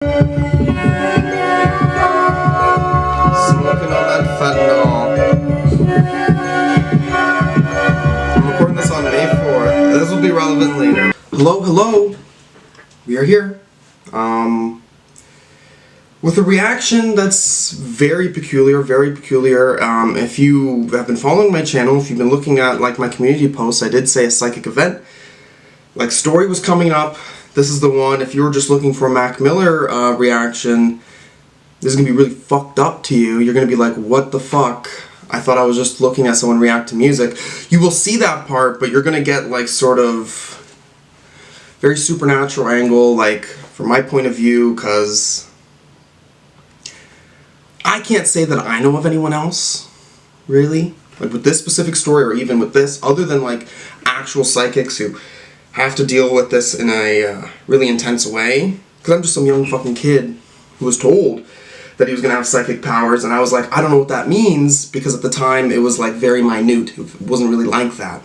Smoking on that fentanyl. I'm recording this on May 4th. This will be relevant later. Hello, hello. We are here. With a reaction that's very peculiar, if you have been following my channel, if you've been looking at like my community posts, I did say a psychic event. Like story was coming up. This is the one. If you were just looking for a Mac Miller reaction, this is going to be really fucked up to you. You're going to be like, what the fuck? I thought I was just looking at someone react to music. You will see that part, but you're going to get like sort of very supernatural angle, like from my point of view, because I can't say that I know of anyone else, really, like with this specific story or even with this, other than like actual psychics who have to deal with this in a really intense way. Because I'm just some young fucking kid who was told that he was going to have psychic powers, and I was like, I don't know what that means, because at the time it was like very minute. It wasn't really like that.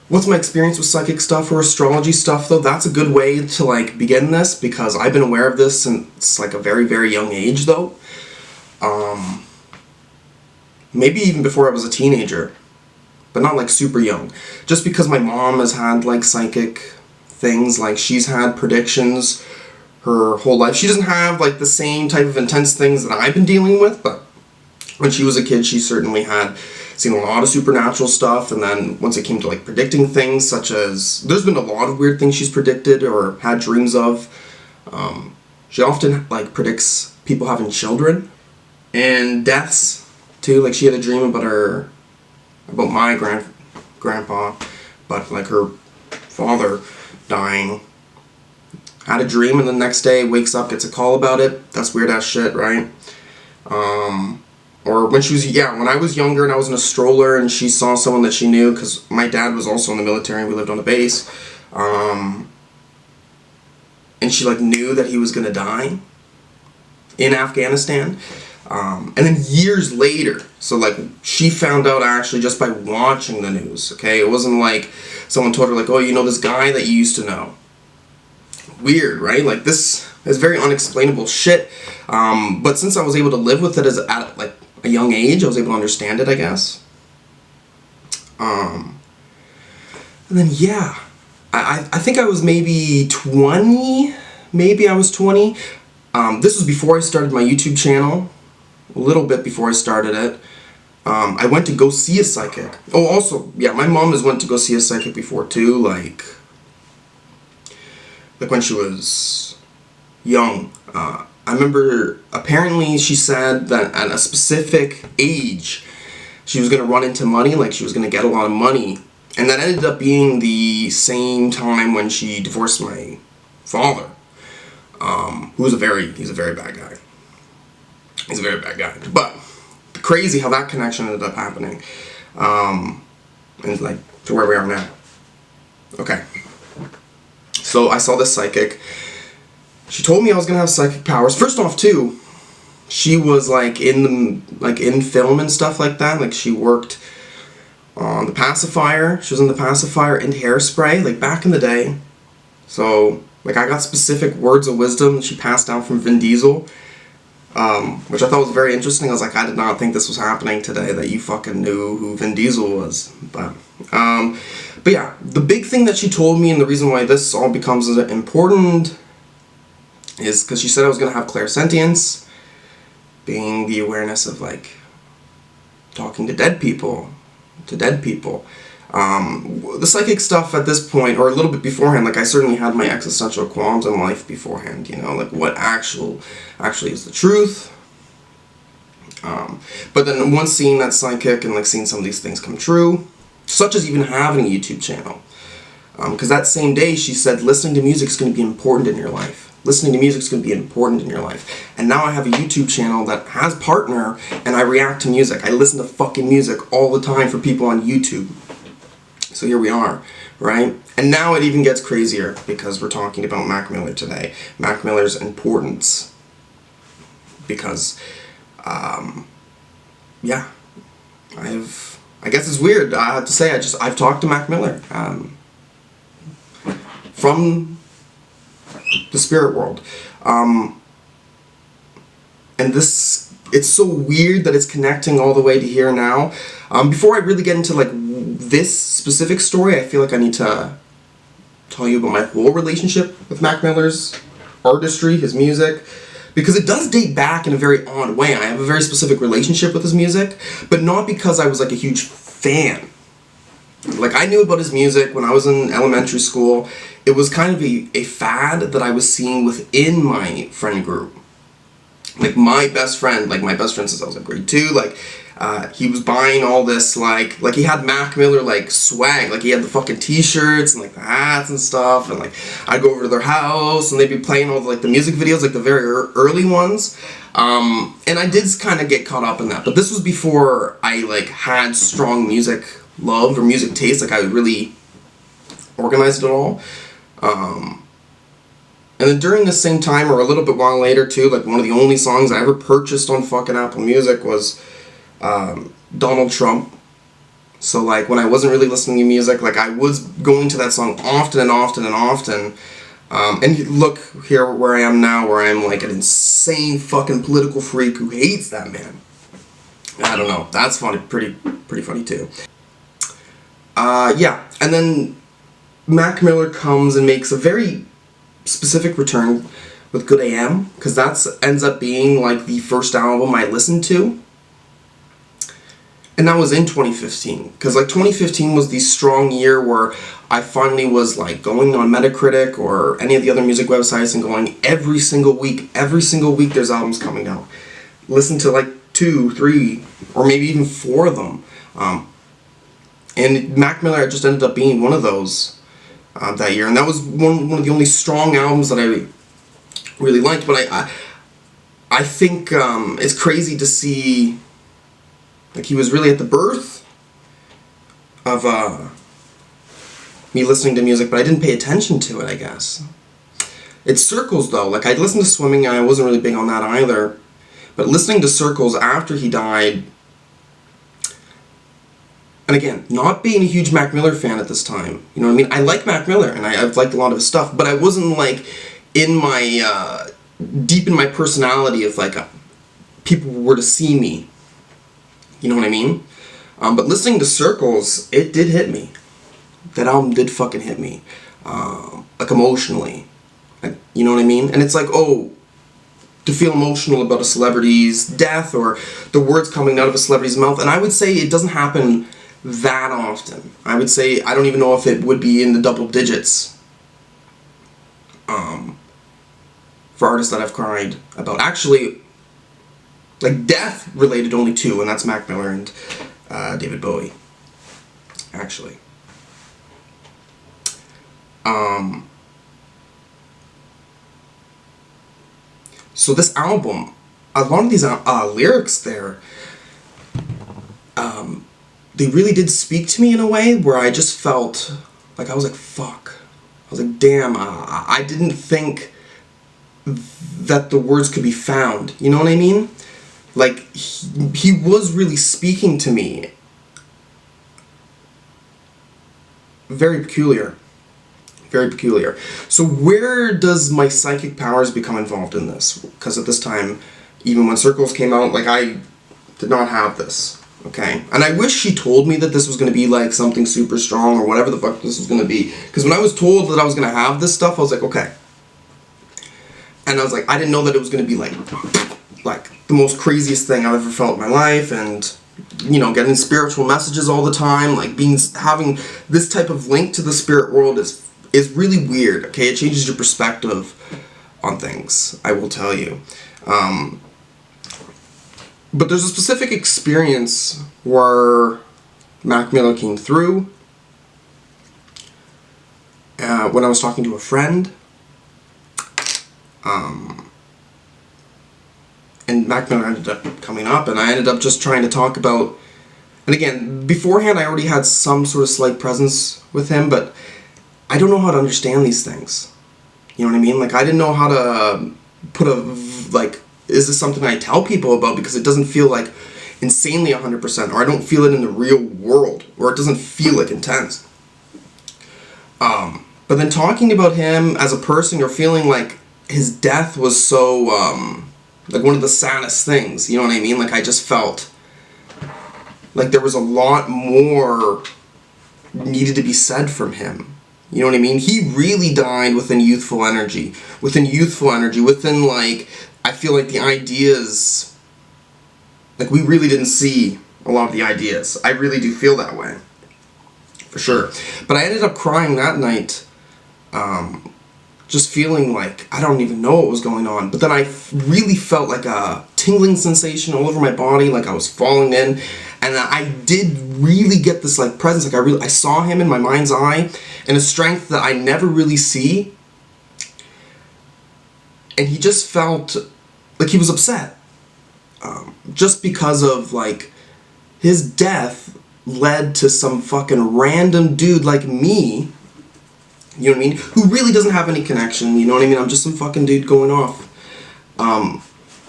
What's my experience with psychic stuff or astrology stuff, though? That's a good way to like begin this, because I've been aware of this since like a very young age, though. Maybe even before I was a teenager, but not like super young. Just because my mom has had like psychic things, like she's had predictions her whole life. She doesn't have like the same type of intense things that I've been dealing with, but when she was a kid, she certainly had seen a lot of supernatural stuff. And then once it came to like predicting things, such as there's been a lot of weird things she's predicted or had dreams of. She often like predicts people having children and deaths too. Like she had a dream about my grandpa, but like her father dying. Had a dream, and the next day wakes up, gets a call about it. That's weird ass shit, right? Or when she was, when I was younger and I was in a stroller and she saw someone that she knew, because my dad was also in the military and we lived on a base, and she like knew that he was gonna die in Afghanistan. And then years later, so like she found out actually just by watching the news, okay? It wasn't like someone told her like, oh, you know this guy that you used to know. Weird, right? Like this is very unexplainable shit. But since I was able to live with it at like a young age, I was able to understand it, I guess. And then yeah, I think I was maybe 20. Maybe I was 20. This was before I started my YouTube channel. A little bit before I started it. I went to go see a psychic. Oh, also, yeah, my mom has went to go see a psychic before too, like when she was young. I remember apparently she said that at a specific age she was going to run into money, like she was going to get a lot of money. And that ended up being the same time when she divorced my father, he's a very bad guy. He's a very bad guy. But crazy how that connection ended up happening. And like to where we are now. Okay. So I saw this psychic. She told me I was gonna have psychic powers. First off, too, she was like in film and stuff like that. Like she worked on The Pacifier. She was in The Pacifier and Hairspray, like back in the day. So like I got specific words of wisdom that she passed down from Vin Diesel, which I thought was very interesting. I was like, I did not think this was happening today, that you fucking knew who Vin Diesel was. But yeah, the big thing that she told me, and the reason why this all becomes important, is because she said I was going to have clairsentience, being the awareness of like talking to dead people. The psychic stuff at this point, or a little bit beforehand, like I certainly had my existential qualms in life beforehand, you know, like what actually is the truth. But then once seeing that psychic and like seeing some of these things come true, such as even having a YouTube channel, because that same day she said listening to music is going to be important in your life. Listening to music is going to be important in your life. And now I have a YouTube channel that has partner, and I react to music. I listen to fucking music all the time for people on YouTube. So here we are, right? And now it even gets crazier, because we're talking about Mac Miller today. Mac Miller's importance. Because, yeah, I guess it's weird. I have to say, I've talked to Mac Miller. From the spirit world. And this, it's so weird that it's connecting all the way to here now. Before I really get into like this specific story, I feel like I need to tell you about my whole relationship with Mac Miller's artistry, his music, because it does date back in a very odd way. I have a very specific relationship with his music, but not because I was like a huge fan. Like, I knew about his music when I was in elementary school. It was kind of a fad that I was seeing within my friend group. Like, my best friend since I was in grade 2, like, he was buying all this, like he had Mac Miller, like, swag. Like, he had the fucking t-shirts and, like, the hats and stuff. And, like, I'd go over to their house and they'd be playing all the, like, the music videos, like, the very early ones. And I did kind of get caught up in that. But this was before I, like, had strong music love or music taste. Like, I really organized it all. And then during the same time, or a little bit while later too, like, one of the only songs I ever purchased on fucking Apple Music was Donald Trump. So, like, when I wasn't really listening to music, like, I was going to that song often and often and often. And look here where I am now, where I'm like an insane fucking political freak who hates that man. I don't know. That's funny, pretty funny too. Yeah, and then Mac Miller comes and makes a very specific return with Good AM, because that ends up being like the first album I listened to, and that was in 2015, because like 2015 was the strong year where I finally was like going on Metacritic or any of the other music websites and going every single week there's albums coming out. Listen to like 2, 3, or maybe even 4 of them. And Mac Miller just ended up being one of those that year, and that was one of the only strong albums that I really liked. But I think it's crazy to see, like, he was really at the birth of me listening to music, but I didn't pay attention to it, I guess. It's Circles, though. Like, I'd listened to Swimming, and I wasn't really big on that either. But listening to Circles after he died, and again, not being a huge Mac Miller fan at this time, you know what I mean? I like Mac Miller, and I've liked a lot of his stuff, but I wasn't, like, in my, deep in my personality if, like, people were to see me. You know what I mean? But listening to Circles, it did hit me. That album did fucking hit me. Like, emotionally. Like, you know what I mean? And it's like, oh, to feel emotional about a celebrity's death or the words coming out of a celebrity's mouth. And I would say it doesn't happen that often. I would say, I don't even know if it would be in the double digits for artists that I've cried about. Actually, like, death related only 2, and that's Mac Miller and David Bowie, actually. So this album, a lot of these lyrics there, they really did speak to me in a way where I just felt like, I was like, fuck. I was like, damn, I didn't think that the words could be found. You know what I mean? Like, he was really speaking to me. Very peculiar. Very peculiar. So where does my psychic powers become involved in this? Because at this time, even when Circles came out, like, I did not have this. Okay? And I wish she told me that this was going to be, like, something super strong or whatever the fuck this was going to be. Because when I was told that I was going to have this stuff, I was like, okay. And I was like, I didn't know that it was going to be, like the most craziest thing I've ever felt in my life. And, you know, getting spiritual messages all the time. Like, having this type of link to the spirit world is really weird, okay? It changes your perspective on things, I will tell you. But there's a specific experience where Mac Miller came through when I was talking to a friend. And Mac Miller ended up coming up, and I ended up just trying to talk about... And again, beforehand I already had some sort of slight presence with him, but I don't know how to understand these things. You know what I mean? Like, I didn't know how to put like, is this something I tell people about? Because it doesn't feel like insanely 100%, or I don't feel it in the real world, or it doesn't feel like intense. But But then talking about him as a person, you're feeling like his death was so, like one of the saddest things, you know what I mean? Like I just felt like there was a lot more needed to be said from him. You know what I mean? He really died within youthful energy. Within like, I feel like the ideas, like we really didn't see a lot of the ideas. I really do feel that way. For sure. But I ended up crying that night, just feeling like I don't even know what was going on. But then I really felt like a tingling sensation all over my body, like I was falling in. And I did really get this like presence, like I saw him in my mind's eye, and a strength that I never really see. And he just felt like he was upset, just because of like his death led to some fucking random dude like me, you know what I mean, who really doesn't have any connection, you know what I mean, I'm just some fucking dude going off.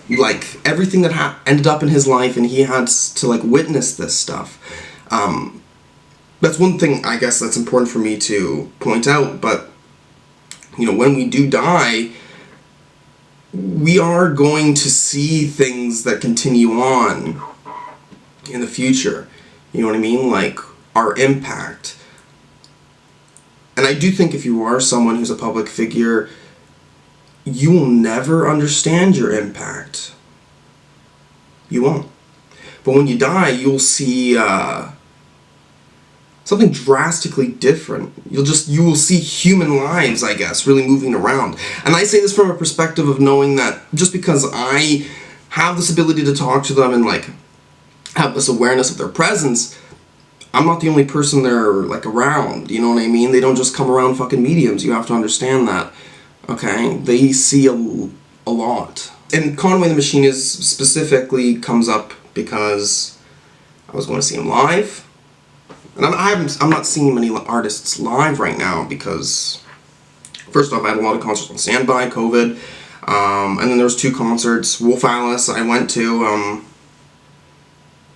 Like, everything that ended up in his life, and he had to, like, witness this stuff. That's one thing, I guess, that's important for me to point out, but, you know, when we do die, we are going to see things that continue on in the future. You know what I mean? Like, our impact. And I do think if you are someone who's a public figure, you will never understand your impact. You won't. But when you die, you'll see something drastically different. You will see human lives, I guess, really moving around. And I say this from a perspective of knowing that just because I have this ability to talk to them and like have this awareness of their presence, I'm not the only person they're like around, you know what I mean? They don't just come around fucking mediums. You have to understand that, okay? They see a lot. And Conway the Machine specifically comes up because I was going to see him live. And I'm not seeing many artists live right now because, first off, I had a lot of concerts on standby, COVID, and then there was 2 concerts, Wolf Alice I went to,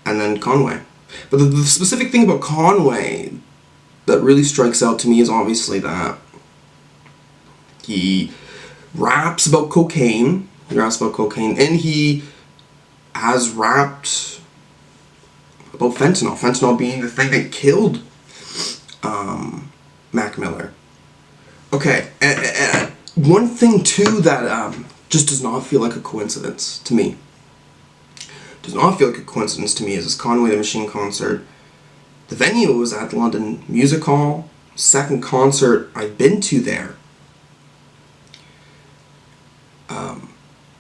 and then Conway. But the specific thing about Conway that really strikes out to me is obviously that he raps about cocaine, and he has rapped about fentanyl being the thing that killed Mac Miller. Okay, and one thing too that just does not feel like a coincidence to me. Does not feel like a coincidence to me is this Conway the Machine concert. The venue was at the London Music Hall. Second concert I've been to there.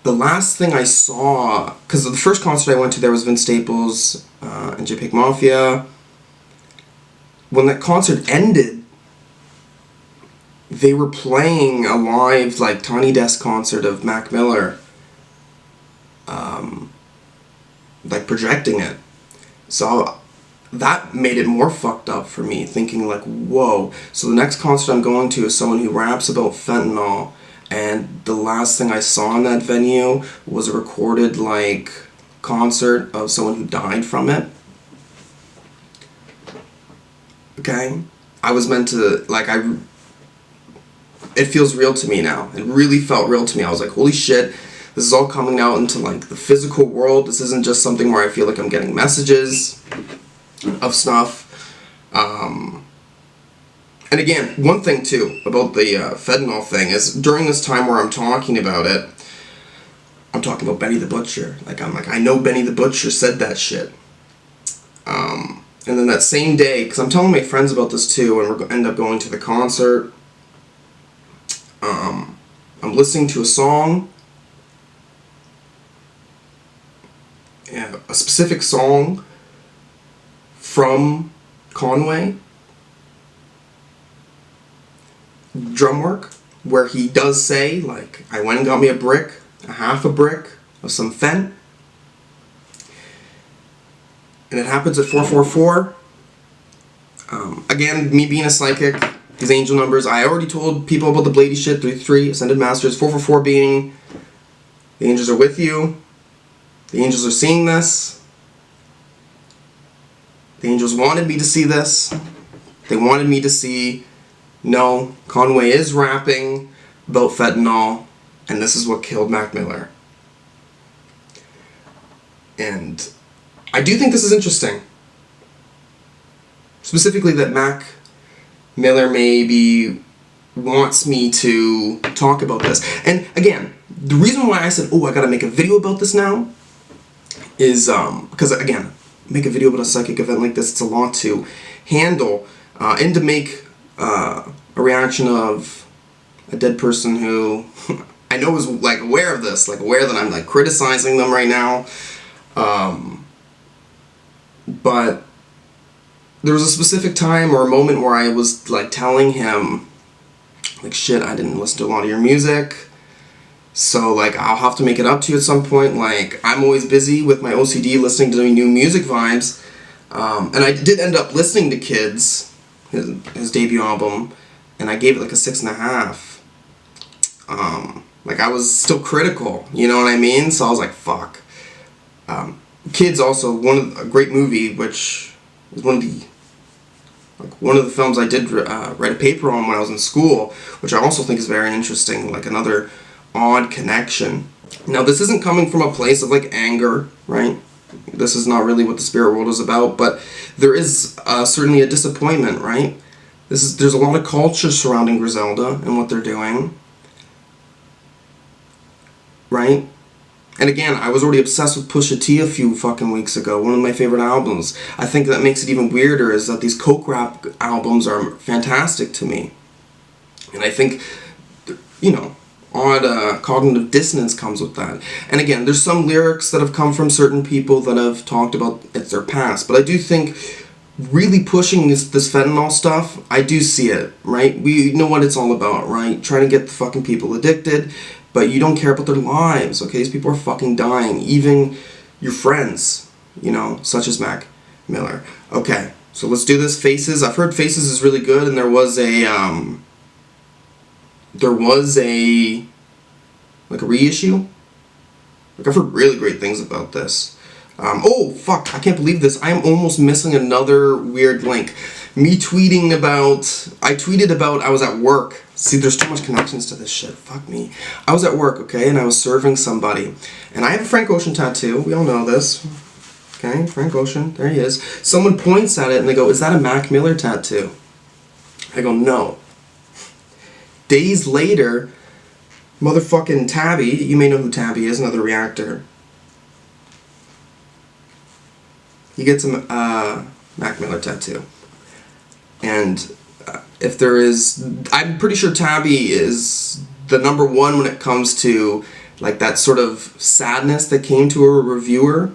The last thing I saw, because the first concert I went to there was Vince Staples and JPEG Mafia. When that concert ended, they were playing a live, like, Tiny Desk concert of Mac Miller. Like, projecting it. So that made it more fucked up for me, thinking like, whoa. So the next concert I'm going to is someone who raps about fentanyl, and the last thing I saw in that venue was a recorded, like, concert of someone who died from it. Okay? I was meant to, like, it feels real to me now. It really felt real to me. I was like, holy shit, this is all coming out into, like, the physical world. This isn't just something where I feel like I'm getting messages of stuff. And again, one thing too about the fentanyl thing is during this time where I'm talking about it, I'm talking about Benny the Butcher. I'm like, I know Benny the Butcher said that shit. And then that same day, because I'm telling my friends about this too, and we're end up going to the concert. I'm listening to a song, a specific song from Conway, drum work, where he does say, like, I went and got me a half a brick of some fent, and it happens at 444. Again, me being a psychic, these angel numbers, I already told people about the Blady shit, 3-3, Ascended Masters, 444 being, the angels are with you, the angels are seeing this, the angels wanted me to see this, they wanted me to see no, Conway is rapping about fentanyl, and this is what killed Mac Miller. And I do think this is interesting. Specifically that Mac Miller maybe wants me to talk about this. And again, the reason why I said, oh, I gotta make a video about this now is because, again, make a video about a psychic event like this, it's a lot to handle, and to make a reaction of a dead person who I know is like aware of this, like aware that I'm like criticizing them right now. But there was a specific time or a moment where I was like telling him, like, shit, I didn't listen to a lot of your music, so like I'll have to make it up to you at some point. Like, I'm always busy with my OCD listening to new music vibes. And I did end up listening to Kids, his debut album, and I gave it like a 6.5. Like, I was still critical, you know what I mean? So I was like, fuck. Kids also a great movie, which was one of the films I did write a paper on when I was in school, which I also think is very interesting, like another odd connection. Now, this isn't coming from a place of like anger, right? This is not really what the spirit world is about, but there is certainly a disappointment, right? There's a lot of culture surrounding Griselda and what they're doing, right? And again, I was already obsessed with Pusha T a few fucking weeks ago, one of my favorite albums. I think that makes it even weirder is that these coke rap albums are fantastic to me. And I think, you know, odd cognitive dissonance comes with that. And again, there's some lyrics that have come from certain people that have talked about it's their past. But I do think really pushing this fentanyl stuff, I do see it, right? We know what it's all about, right? Trying to get the fucking people addicted. But you don't care about their lives, okay? These people are fucking dying. Even your friends, you know, such as Mac Miller. Okay, so let's do this. Faces. I've heard Faces is really good, and there was a like a reissue. Like, I've heard really great things about this. Oh, fuck, I can't believe this. I am almost missing another weird link. I tweeted about I was at work. See, there's too much connections to this shit. Fuck me. I was at work, okay, and I was serving somebody. And I have a Frank Ocean tattoo. We all know this. Okay, Frank Ocean. There he is. Someone points at it and they go, is that a Mac Miller tattoo? I go, no. Days later, motherfucking Tabby, you may know who Tabby is, another reactor. He gets a Mac Miller tattoo. And if there is, I'm pretty sure Tabby is the number one when it comes to like that sort of sadness that came to a reviewer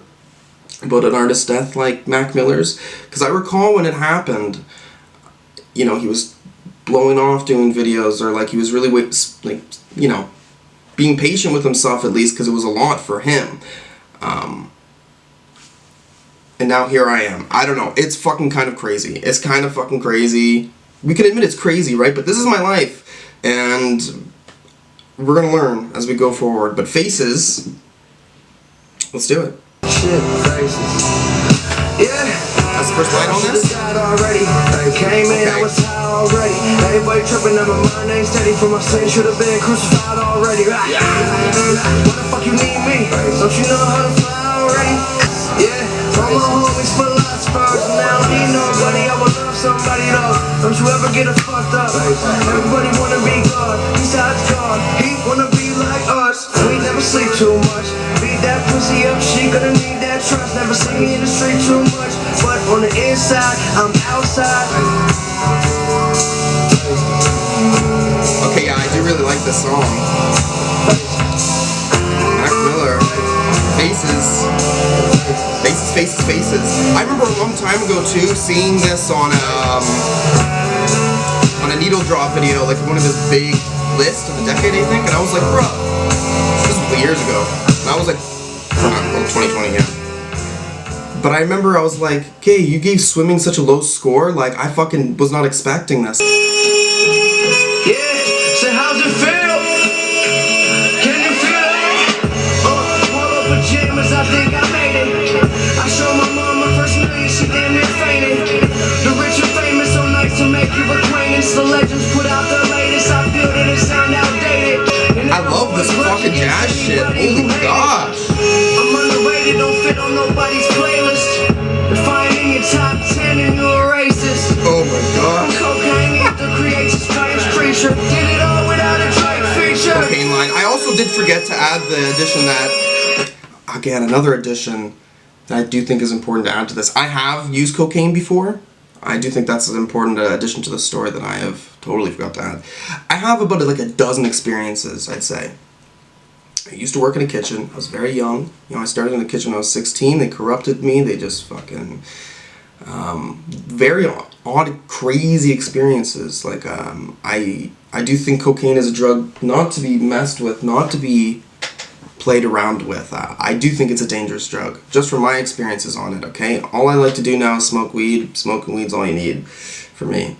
about an artist's death like Mac Miller's. Because I recall when it happened, you know, he was blowing off doing videos, or like he was really like, you know, being patient with himself at least, because it was a lot for him. And now here I am. I don't know. It's fucking kind of crazy. It's kind of fucking crazy. We can admit it's crazy, right? But this is my life. And we're going to learn as we go forward. But Faces, let's do it. Shit, Faces. Yeah. That's the first line on this? Already. Came in, I was high already. Everybody tripping on my mind, ain't steady for my sin. Should have been crucified already. Why the fuck you need me? Don't you know how to fly already? Yeah. All my homies philosophers, and I don't need nobody. I would love somebody though. Don't you ever get it fucked up? Everybody wanna be God, besides God. He wanna be like us. We never sleep too much. Beat that pussy up, she gonna need that trust. Never see me in the street too much, but on the inside, I'm outside. Okay, yeah, I do really like this song. Mac Miller, Faces. Faces. I remember a long time ago too seeing this on a needle drop video, like one of his big lists of the decade, I think, and I was like, bro, this was years ago, and I was like, well, 2020, yeah. But I remember I was like, okay, you gave swimming such a low score, like I fucking was not expecting this. Yeah, so how's it feel? Can you feel it? Polo pajamas, I think I made it. I showed my mom my first million, she damn near fainted. The rich and famous, so nice to make you acquainted. greatest. The legends put out their latest. I feel that it sound outdated. I love this fucking jazz shit. Holy gosh. I'm underrated, don't fit on nobody's playlist. If I ain't in your top 10 and you're a racist. Oh my gosh. Cocaine ether creates a strange creature. Did it all without a Drake feature. Cocaine line. I also did forget to add the addition that, again, another addition that I do think is important to add to this. I have used cocaine before. I do think that's an important addition to the story that I have totally forgot to add. I have about like a dozen experiences, I'd say. I used to work in a kitchen. I was very young. You know, I started in the kitchen when I was 16. They corrupted me. They just fucking... very odd, crazy experiences. Like, I do think cocaine is a drug not to be messed with, not to be played around with. I do think it's a dangerous drug, just from my experiences on it, okay? All I like to do now is smoke weed. Smoking weed's all you need for me.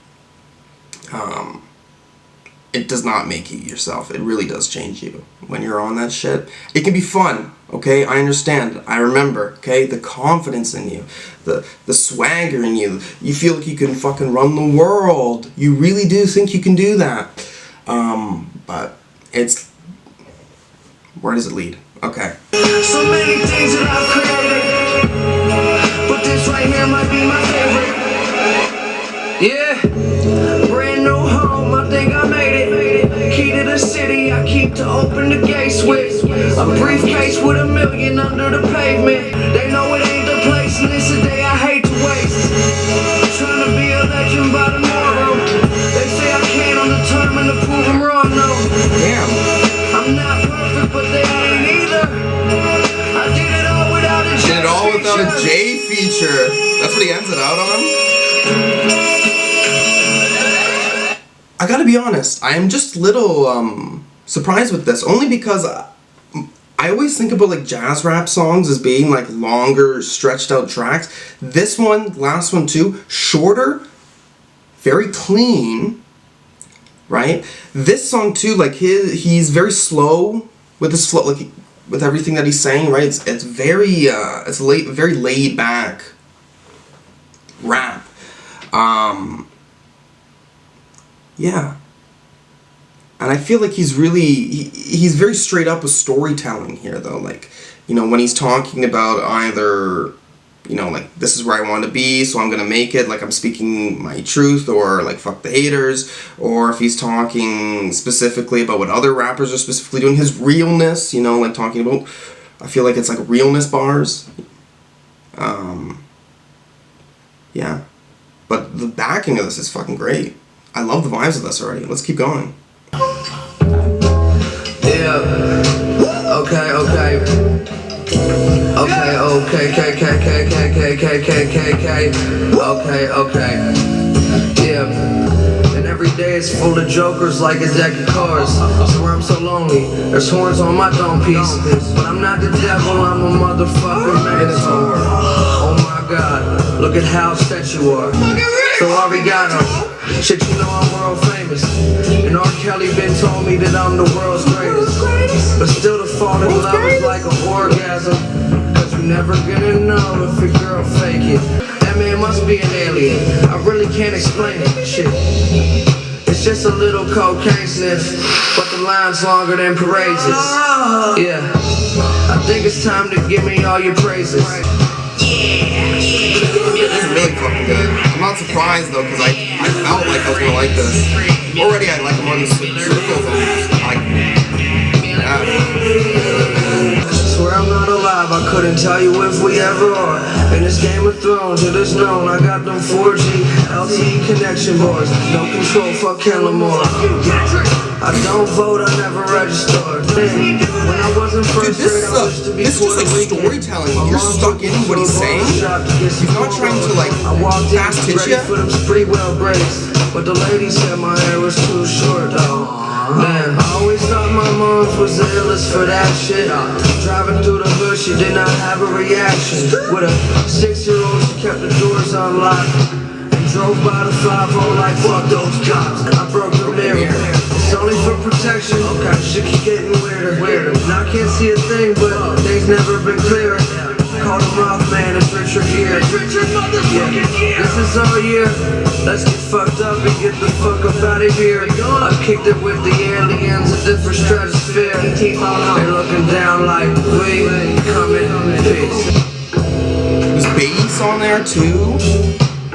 It does not make you yourself. It really does change you when you're on that shit. It can be fun, okay? I understand. I remember, okay? The confidence in you, the swagger in you. You feel like you can fucking run the world. You really do think you can do that. But it's... Where does it lead? Okay. So many things that I've created, but this right here might be my favorite. Yeah, brand new home, I think I made it. Key to the city, I keep to open the gates with. A briefcase with $1 million under the pavement. They know it ain't the place, and it's a day I hate to waste. I'm trying to be a legend by tomorrow. They say I can't, I'm determined to prove them wrong, no. Damn. I'm not perfect, but they ain't either. I did it all without a J Did it all without a feature. J feature. That's what he ends it out on? I gotta be honest, I am just a little surprised with this, only because I always think about like jazz rap songs as being like longer, stretched out tracks. This one, last one too, shorter, very clean, right? This song too, like he's very slow with his flow, like with everything that he's saying, right? It's very very laid back rap. Yeah. And I feel like he's very straight up with storytelling here, though. Like, you know, when he's talking about either, you know, like, this is where I want to be, so I'm going to make it, like, I'm speaking my truth, or, like, fuck the haters, or if he's talking specifically about what other rappers are specifically doing, his realness, you know, like, talking about, I feel like it's, like, realness bars. Yeah. But the backing of this is fucking great. I love the vibes of this already. Let's keep going. Yeah. Okay. Yeah. And every day is full of jokers like a deck of cards. So I'm so lonely. There's horns on my dome piece. But I'm not the devil, I'm a motherfucking minotaur. Oh my god, look at how set you are. So Arigato. Shit, you know I'm world famous. And R. Kelly been told me that I'm the world's greatest. But still to fall in love is like an orgasm. Cause you're never gonna know if your girl fake it. That man must be an alien. I really can't explain it. Shit. It's just a little cocaine sniff, but the line's longer than parages. Yeah. I think it's time to give me all your praises. This is really fucking good. I'm not surprised though, because I felt like I was gonna like this. Already I like him on the circles. I swear I'm not alive, I couldn't tell you if we ever are. In this Game of Thrones, it is known I got them 4G LTE connection boards. No control, fuck Kellamore. I don't vote, I never registered. When I wasn't first grade, I used to be this is just like storytelling. You're stuck in what he's saying. He's not trying to like fast hit you. For them pretty well braids, but the lady said my hair was too short though. Man, I always thought my mom was the illest for that shit. Driving through the hood, she did not have a reaction. With a 6-year-old, she kept the doors unlocked and drove by the 5-0 like fuck those cops. I broke the mirror. It's only for protection. Okay, shit keep getting weirder. And I can't see a thing, but things never been clearer. call him Mothman, it's Richard here. Yeah, this is our year. Let's get fucked up and get the fuck up out of here. I've kicked it with the aliens, a different stratosphere. They're looking down like we coming in peace. There's bass on there too.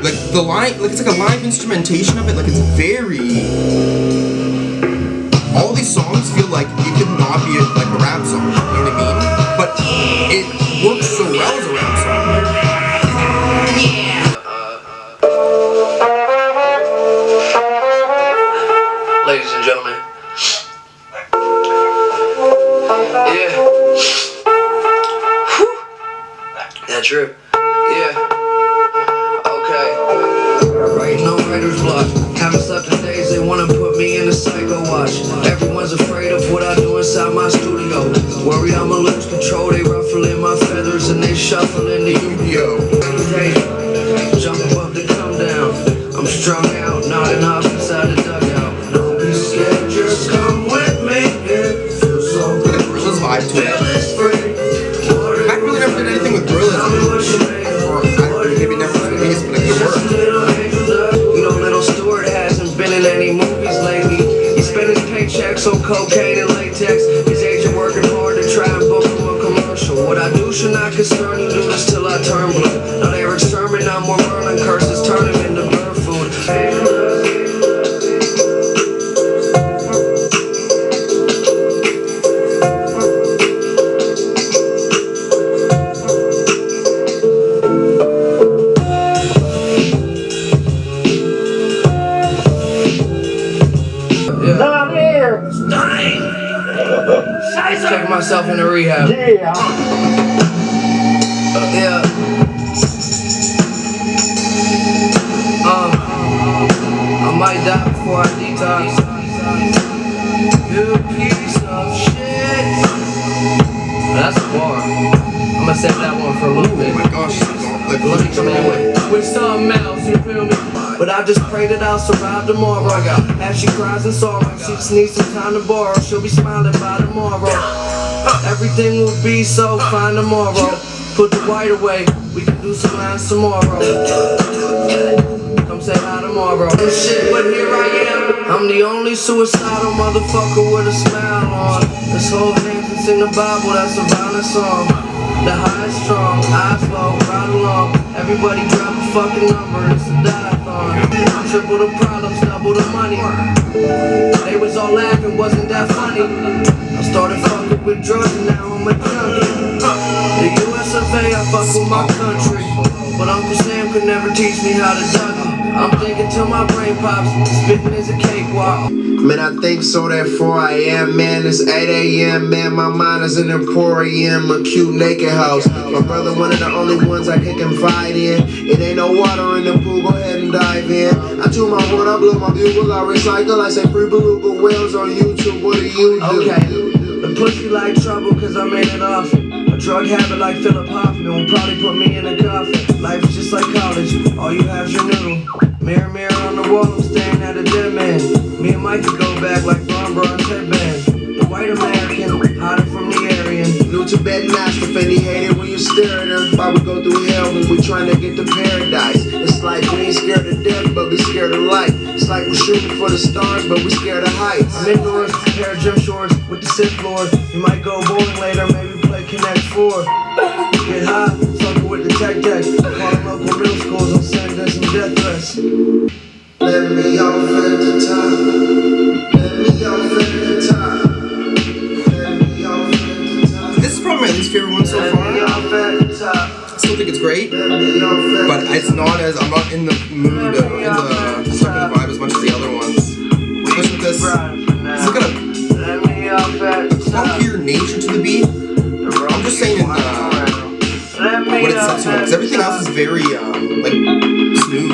Like the line, like it's like a live instrumentation of it. Like it's very. All these songs feel like it could not be like a rap song. You know what I mean? But it works so well as a rap song. Yeah. Ladies and gentlemen. Yeah. Whew. That trip. Yeah. Okay. Writing on writer's block. Haven't slept in days, they wanna put me in a psycho watch. Everyone's afraid of what I do inside my studio. Worry I'ma lose control, they ruffling my feathers and they shuffling the Yu-Gi-Oh. Jump above the come down. I'm strung out, nodding off inside the dugout. Don't be scared, just come with me. Gorilla's vibe to it. I really never did anything with Gorillas. Or maybe never released, but it could work. You know, little Stewart hasn't been in any movies lately. He spent his paychecks on cocaine and latex. His agent working hard to try and book him a commercial. What I do should not concern you, do this till I turn blue. Not Eric Sermon, I'm more Merlin curses, turn him into bird food. Check myself into rehab. Yeah. I might die before I detox. You piece of shit. That's a bar. I'm gonna set that one for a little bit. Oh my gosh. Let me come in with something else, you feel me? But I just pray that I'll survive tomorrow. As she cries in sorrow, she just needs some time to borrow. She'll be smiling by tomorrow. Everything will be so fine tomorrow. Put the white away, we can do some lines tomorrow. Come say hi tomorrow. Oh shit, but here I am. I'm the only suicidal motherfucker with a smile on. This whole hands and sing the Bible, that's a violent song. The high is strong, eyes low, ride along. Everybody drop a fucking number, it's a dive-on. Triple the problems, double the money. They was all laughing, wasn't that funny? I started fucking with drugs and now I'm a junkie. The US of A, I fuck with my country. But Uncle Sam could never teach me how to duck. I'm thinking till my brain pops, spitting is a cakewalk. Man, I think so, that 4 a.m., man, it's 8 a.m., man, my mind is an emporium, a cute naked house. My brother, one of the only ones I can confide in. It ain't no water in the pool, go ahead and dive in. I chew my horn, I blow my bugle, I recycle, I say free beluga whales on YouTube, what do you do? Okay, the pussy like trouble cause I made it often. A drug habit like Philip Hoffman will probably put me in a coffin. Life is just like college, all you have's your noodle. Mirror, mirror on the wall, I'm staring at a dead man. Me and Mike could go back like Von Braun's headband. The white American, hiding from the Aryan. New Tibetan master, and he hated when you stare at her. Why we go through hell when we trying to get to paradise? It's like we ain't scared of death, but we scared of life. It's like we're shooting for the stars, but we scared of heights. I'm indoors, pair of gym shorts with the Sith Lord. We might go bowling later, maybe play Connect 4. Get high, sucker with the tech deck. Calling local middle schools and sending some death threats. Let me off at the top. Let me off at the top. Let me off at the top. This is probably my least favorite one so far. I still think it's great, but it's not as, I'm not in the mood, in the stuck in the vibe as much as the other ones. Especially with this, it's got a funkier nature to the beat. I'm just saying what it sets to, because everything else is very, like, smooth.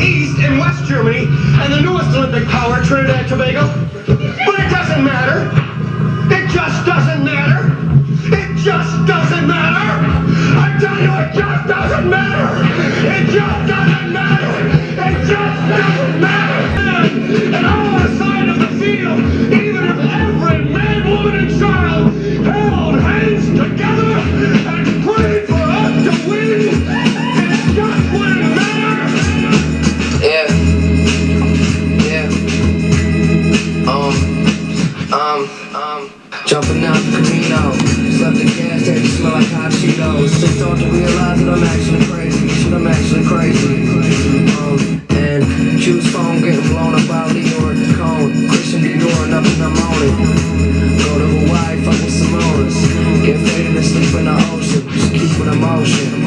East and West Germany, and the newest Olympic power, Trinidad and Tobago. But it doesn't matter. It just doesn't matter. It just doesn't matter. I tell you, it just doesn't matter. It just doesn't matter. It just doesn't matter. And on the side of the field, even if every man, woman, and child held hands together and prayed for us. asleep in the ocean, just keeping emotion.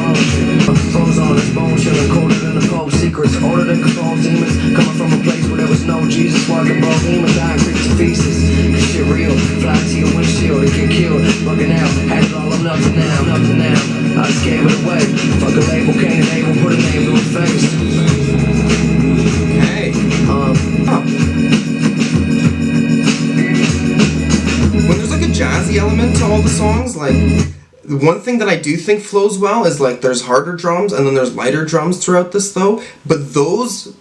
Froze on his bone, chillin', colder than the Pope. Secrets older than Capone demons. Coming from a place where there was no Jesus, walking bohemian, dying creeps to feces. This shit real, fly to your windshield, it get killed. Bugging out, had it all on nothing now, nothing now. I just gave it away. Fuck a label, can't enable, put a name to a face. Hey. When there's like a jazzy element to all the songs, like the one thing that I do think flows well is like there's harder drums and then there's lighter drums throughout this though, but those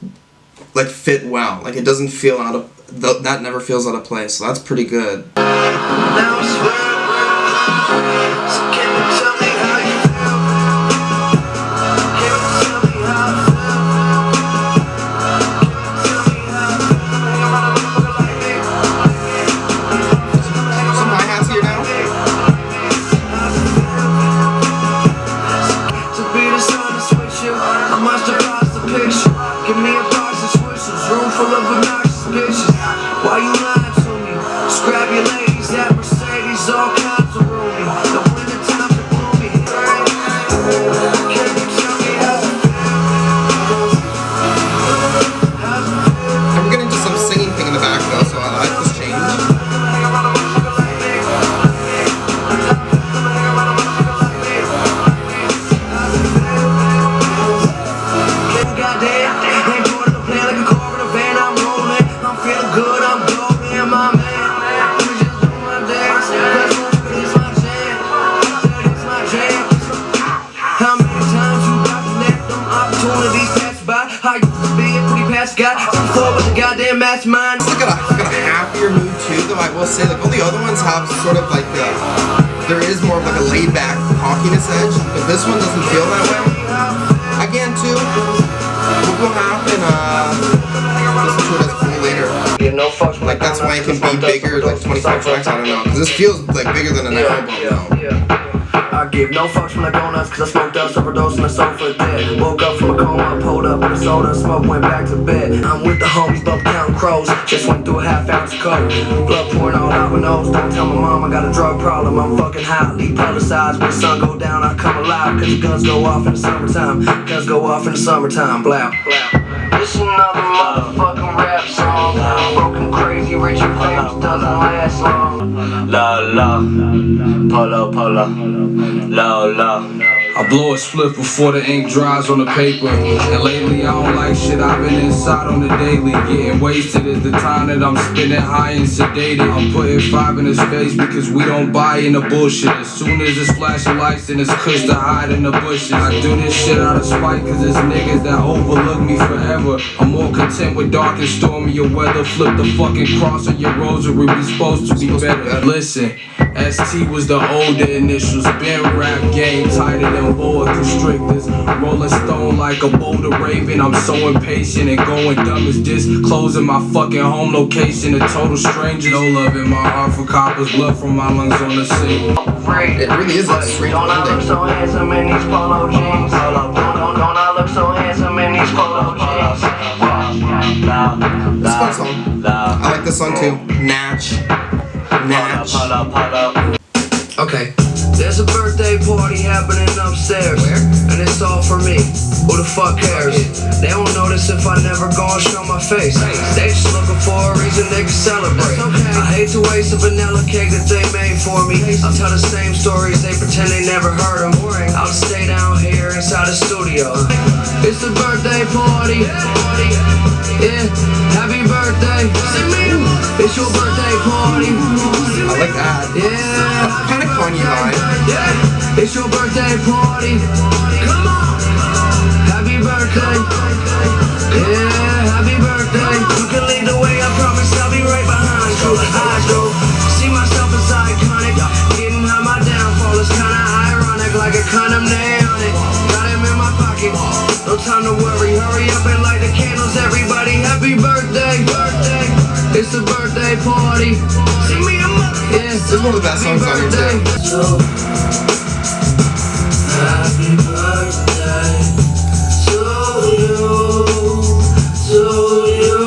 like fit well. Like it doesn't feel out of that never feels out of place. So that's pretty good. Now I swear, so can you tell me how you feel? Can you tell me how I feel? Can you tell me how I feel? Hang around a motherfucker like me. Some hi-hats here now. To be the son of switcher, I must have lost the picture. Give me a box of switches, room full of obnoxious bitches. Why you lying to me? Scrap your ladies, that Mercedes, all kinds of roomy. The winter time to gloomy. Can you tell me how it feels? And we're getting into some singing thing in the back though, so I like this change. Mastermind. It's like a happier mood too, though I will say like all the other ones have sort of like there is more of like a laid back cockiness edge, but this one doesn't feel that way. Again too, what will happen, listen to it as a full later. Like that's why it can be bigger, like 25 tracks, I don't know, because this feels like bigger than an album though. I give no fucks when I go nuts, cause I smoked out, overdose on the sofa dead. Woke up from a coma, pulled up with a soda, smoke, went back to bed. I'm with the homies, bump counting crows, just went through a half ounce of coke. Blood pouring all out my nose, don't tell my mom I got a drug problem. I'm fucking hot, leave publicized, when the sun go down I come alive. Cause the guns go off in the summertime, guns go off in the summertime, blow. This another motherfucking rap song. Broken, crazy, rich and famous, doesn't last long. La la, polo polo, la la. I blow a spliff before the ink dries on the paper. And lately I don't like shit, I've been inside on the daily. Getting wasted is the time that I'm spending high and sedated. I'm putting 5 in his face because we don't buy in the bullshit. As soon as it's flashing lights and it's cush to hide in the bushes. I do this shit out of spite cause it's niggas that overlook me forever. I'm more content with dark and stormier weather. Flip the fucking cross on your rosary, we supposed to be better. Listen, ST was the older initials. Been rap game tighter than boa constrictors. Rolling stone like a boulder raven. I'm so impatient and going dumb as this. Closing my fucking home location to total strangers. No love in my heart for coppers. Blood from my lungs on the scene. It really is a strange Don't I look ending. so handsome in these polo jeans? Don't I look so handsome in these polo jeans? This is a fun song. I like this song too. Natch. Okay, there's a birthday party happening upstairs. Where? And it's all for me. Who the fuck cares? They won't notice if I never go and show my face. They just looking for a reason they can celebrate. I hate to waste a vanilla cake that they made for me. I'll tell the same stories, they pretend they never heard them. I'll stay down here inside the studio. It's a birthday party. Yeah, happy birthday. It's your birthday party. I like that. Yeah. Kind of Kanye vibe. Yeah, it's your birthday party. Come on. Happy birthday. Yeah, happy birthday. You can lead the way, I promise I'll be right behind you. I do see myself as iconic. Getting high, my downfall is kinda ironic. Like a condom nail on it. Got him in my pocket. No time to worry. Hurry up and light the candles, everybody. Happy birthday. It's a birthday party. See me a yeah, This is one of the best songs on here too. Happy birthday to you, to you.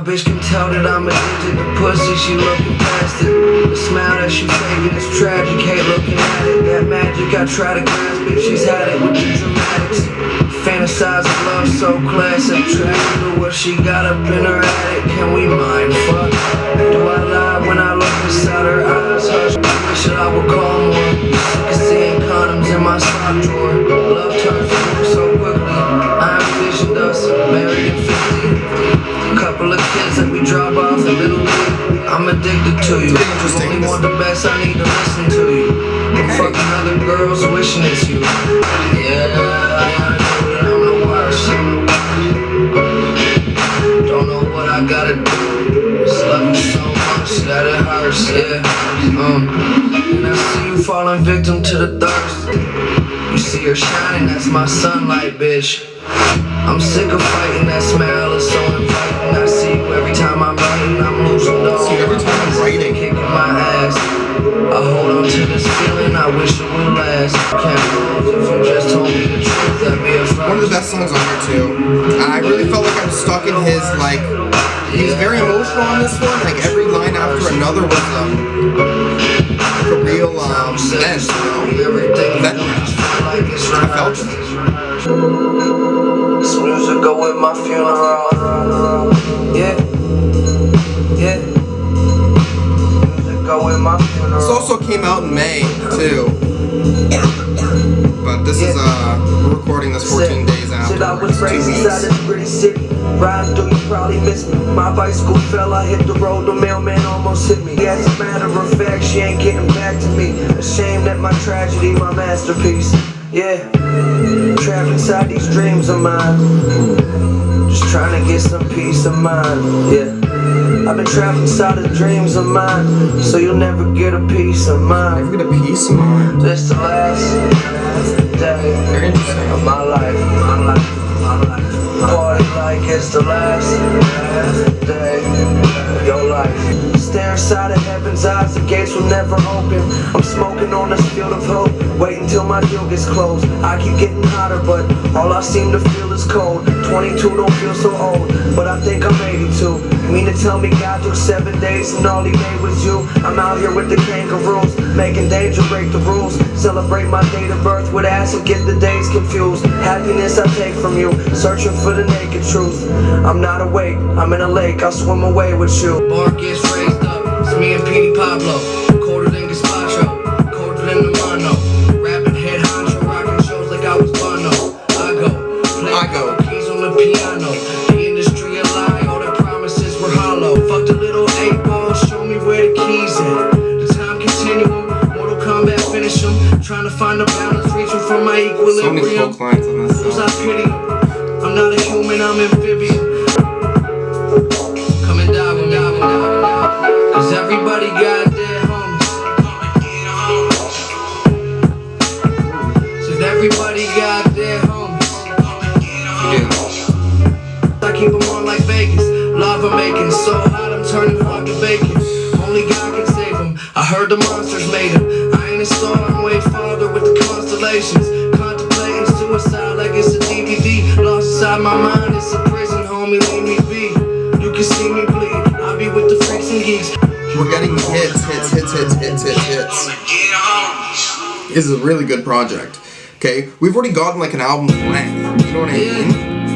bitch can tell that I'm addicted to pussy, she looking past it. The smile that she faking is tragic, hate looking at it. That magic I try to grasp it, she's had it with the dramatics. Fantasize of love so classic, attracted to what she got up in her attic. Can we mind fuck? Do I lie when I look inside her eyes? Hush, wish that I would call more. Sick of seeing condoms in my sock drawer. Love turns to war so quickly. I envisioned us married at 50. Couple of kids that we drop off at Little League. I'm addicted to you. You only want the best, I need to listen to you. I'm fucking other girls wishing it's you. Yeah, I'm the worst. Don't know what I gotta do. Just love you so much that it hurts, yeah. And I see you falling victim to the thirst. You see her shining, that's my sunlight, bitch. I'm sick of fighting, that smell is so inviting. I see you every time I'm writing, I'm losing the whole every time I'm writing, kicking my ass. I hold on to this feeling, I wish it would last. Can't lose if you just told me the truth, that'd be a first. One of the best songs on here too. And I really felt like I was stuck in his, like, he was very emotional on this one. Like every line after another was a real event, you know? I felt it. This music go with my funeral. Yeah, yeah. Music go with my funeral. This also came out in May too. But this is we're recording this 14 days after. Said I was raised inside this pretty city. Riding through, you probably missed me. My bicycle fell, I hit the road, the mailman almost hit me. As a matter of fact, she ain't getting back to me. Ashamed that my tragedy, my masterpiece. Yeah, trapped inside these dreams of mine. Just trying to get some peace of mind. Yeah, I've been trapped inside the dreams of mine, so you'll never get a peace of mind. Never get a peace of mind. This the last day of my life. Party like it's the last day of your life. Stare inside of heaven's eyes, the gates will never open. I'm smoking on this field of hope, waiting till my deal gets closed. I keep getting hotter, but all I seem to feel is cold. 22 don't feel so old, but I think I'm 82. You mean to tell me God took 7 days and all he made was you? I'm out here with the kangaroos, making danger break the rules. Celebrate my date of birth with ass and get the days confused. Happiness I take from you, searching for the naked truth. I'm not awake, I'm in a lake, I'll swim away with you. Bar gets raised up, it's me and Petey Pablo. Colder than Gazpacho, colder than the mono. Rapping head honcho, rocking shows like I was Bono. I go, keys on the piano. The industry a lie, all the promises were hollow. Fucked a little 8 ball, show me where the keys at. The time continuum, Mortal Kombat finish them. Trying to find a balance, reaching for my equilibrium. So many folk lines on this Who's song. I pity? I'm not a human, I'm amphibian. Come and die with me. Cause everybody got their homies. Said everybody got their homies. I keep them on like Vegas. Lava making so hot I'm turning fucking bacon. Only God can save them. I heard the monsters made them. I ain't a star, I'm way farther with the constellations. Contemplating suicide like it's a DVD. Lost inside my mind, it's a prison, homie, leave me be. You can see me bleed, I'll be with the freaks and geeks. We're getting hits. This is a really good project. Okay, we've already gotten like an album length. You know what I mean?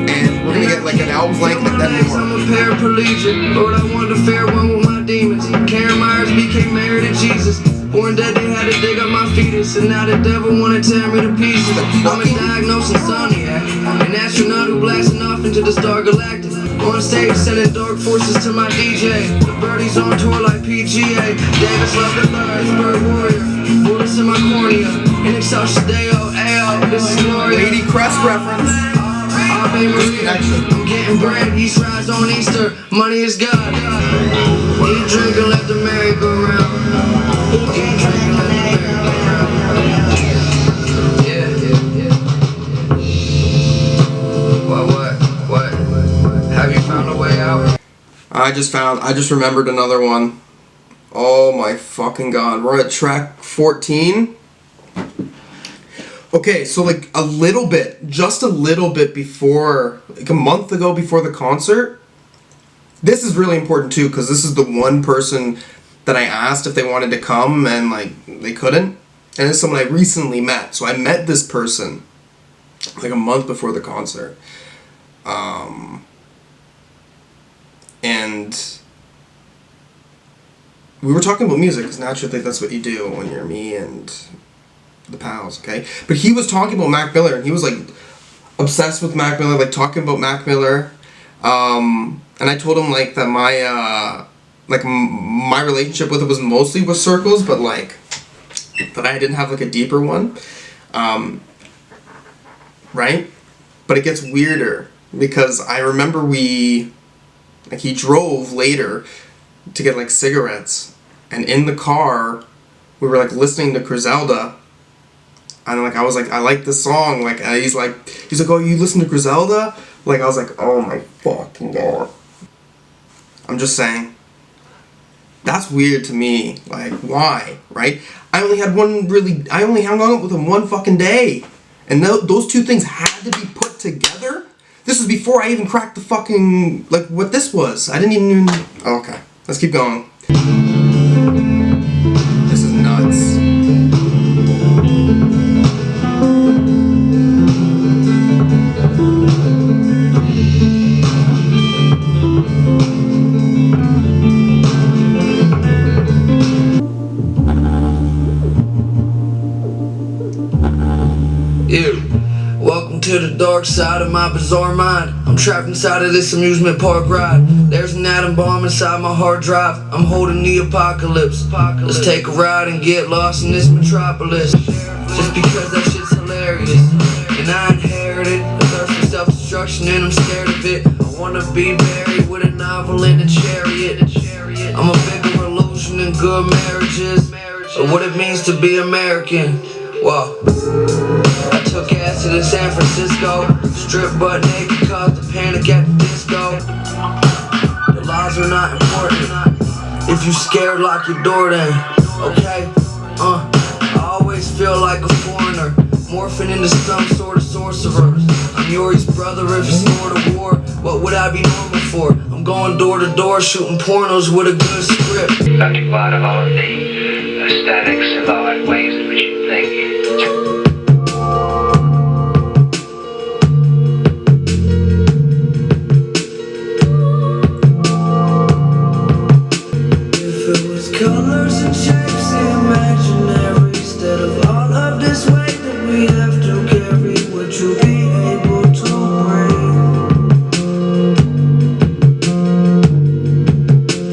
And we're gonna get like an album length and then more. I'm a paraplegic, Lord, I wanted to fare one with my demons. Karen Myers became married to Jesus. Born dead, they had to dig up my fetus, and now the devil wanna tear me to pieces. I'm a diagnosed insomniac, an astronaut who blasting off into the star galactic. On stage, sending dark forces to my DJ. The birdies on tour like PGA. Davis love the birds, bird warrior. Bullets in my cornea. In exhaustion Deo, Ayo, this is Gloria. Lady Crest reference. Ave Maria, I'm getting bread, East rise on Easter, money is God. Eat, drink, and let the merry-go-round. Eat, drink, and let the merry-go-round. Yeah. What? Have you found a way out? I just remembered another one. Oh my fucking god. We're at track 14. Okay, so like just a little bit before, like a month ago before the concert, this is really important too, because this is the one person that I asked if they wanted to come, and like they couldn't. And it's someone I recently met. So I met this person like a month before the concert. And we were talking about music, because naturally that's what you do when you're me and the pals, okay? But he was talking about Mac Miller, and he was like obsessed with Mac Miller, like talking about Mac Miller. And I told him like that my relationship with it was mostly with Circles, but like that I didn't have like a deeper one, right? But it gets weirder, because I remember he drove later to get like cigarettes, and in the car we were like listening to Griselda, and like I was like, I like this song, like, and he's like, oh, you listen to Griselda? Like, I was like, oh my fucking god. I'm just saying, that's weird to me. Like, why, right? I only hung out with him one fucking day, and those two things had to be put together. This was before I even cracked the fucking, like, what this was. I didn't even, oh, okay, let's keep going. This is nuts. Welcome to the dark side of my bizarre mind. I'm trapped inside of this amusement park ride. There's an atom bomb inside my hard drive. I'm holding the apocalypse. Let's take a ride and get lost in this metropolis. Just because that shit's hilarious. And I inherited a thirst for self-destruction, and I'm scared of it. I wanna be buried with a novel in a chariot. I'm a bigger illusion than good marriages, or what it means to be American. Whoa. I took acid in San Francisco, stripped butt naked, caused a panic at the disco. The laws are not important. If you scared, lock your door then. Okay? I always feel like a foreigner, morphing into some sort of sorcerer. I'm Yori's brother. If it's Lord of War, what would I be normal for? I'm going door to door, shooting pornos with a good script. Got to part of all the aesthetics and all the ways in which you think. Colors and shapes imaginary, instead of all of this weight that we have to carry. Would you be able to breathe?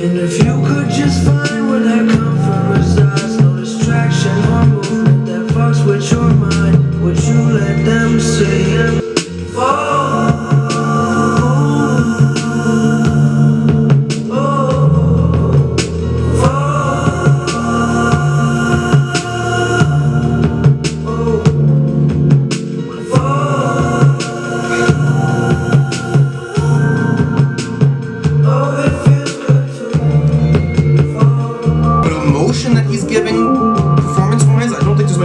And if you could just find where that comfort resides, no distraction or movement that fucks with your mind, would you let them see?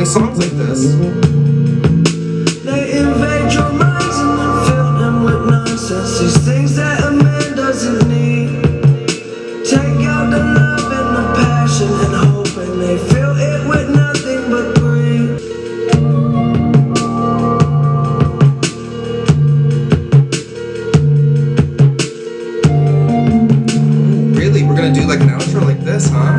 Songs like this. They invade your minds and then fill them with nonsense. These things that a man doesn't need. Take out the love and the passion and hope, and they fill it with nothing but greed. Really? We're gonna do like an outro like this, huh?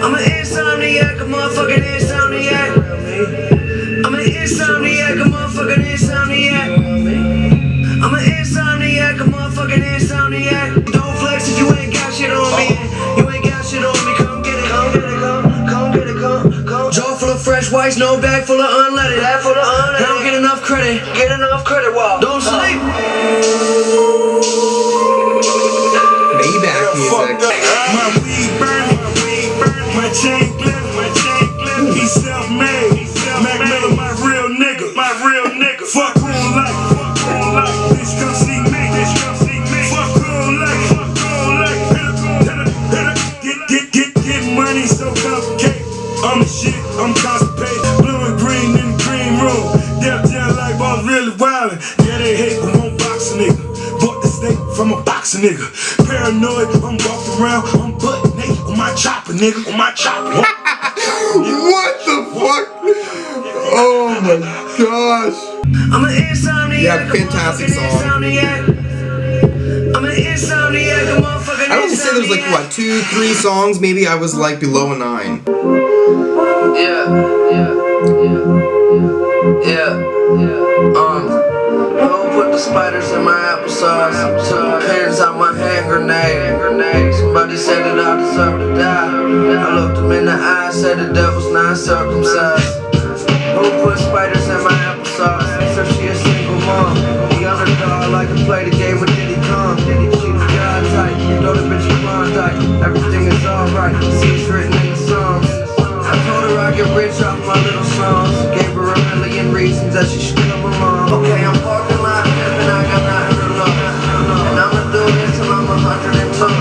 I'm an insomniac, a motherfucking insomniac. I'm an insomniac, a motherfucking insomniac. I'm an insomniac, a motherfucking insomniac. Don't flex if you ain't got shit on me. You ain't got shit on me. Come get it, come get it, come get it, come. Jaw full of fresh whites, no bag full of unleaded. Bag full of unleaded. I don't get enough credit. Get enough credit, wow. Don't sleep. Maybach music. My weed burn, my chain glitter, my chain glitter. nigga. Paranoid, I'm walking around, I'm butt naked on my chopper, nigga, on my chopper. What the fuck? Oh my gosh. I'm an insomniac. Yeah, fantastic song. I'm an insomniac, a motherfucking I would say there's like, what, 2, 3 songs maybe I was like below a 9. Yeah. Who put the spiders in my applesauce? Took pins out my hand grenade. Somebody said that I deserve to die. I looked him in the eye, said the devil's not circumcised. Who put spiders in my applesauce? So she a single mom. The underdog like to play the game with Diddy Kong. She the God type, you know the bitch is Klondike. Everything is alright, see it's written in the songs. I told her I get rich off my little songs. Gave her a million reasons that she should come along. Okay, I'm parking lot and I got nothing to lose. And I'ma do this till I'm 102.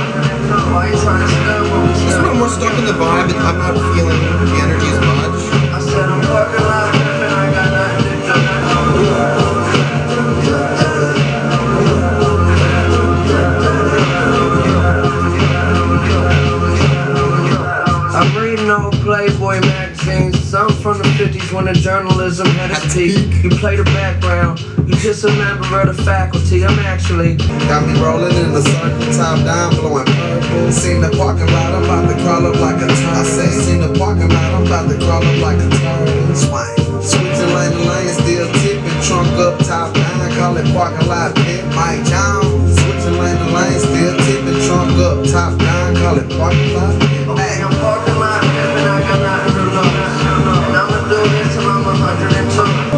Why you trying to stop when we Just when I'm more stuck in the vibe and I'm not feeling the energy as much. I said I'm parking lot and I got nothing to do. I'm reading old Playboy magazines, some from the 50s when the journalism had its peak. You play the background, you just a member of the faculty. I'm actually Got me rolling in the circle, top down, blowing purple. Seen the parking lot, I'm about to crawl up like a turtle. I say, seen the parking lot, I'm about to crawl up like a turtle. Swine. Switching lane to lane, still tipping, trunk up, top down, call it parking lot pit. Mike Jones. Switching lane to lane, still tipping, trunk up, top down, call it parking lot pit. okay, I'm parking lot and I got nothing to lose. And I'ma do this till I'm 102.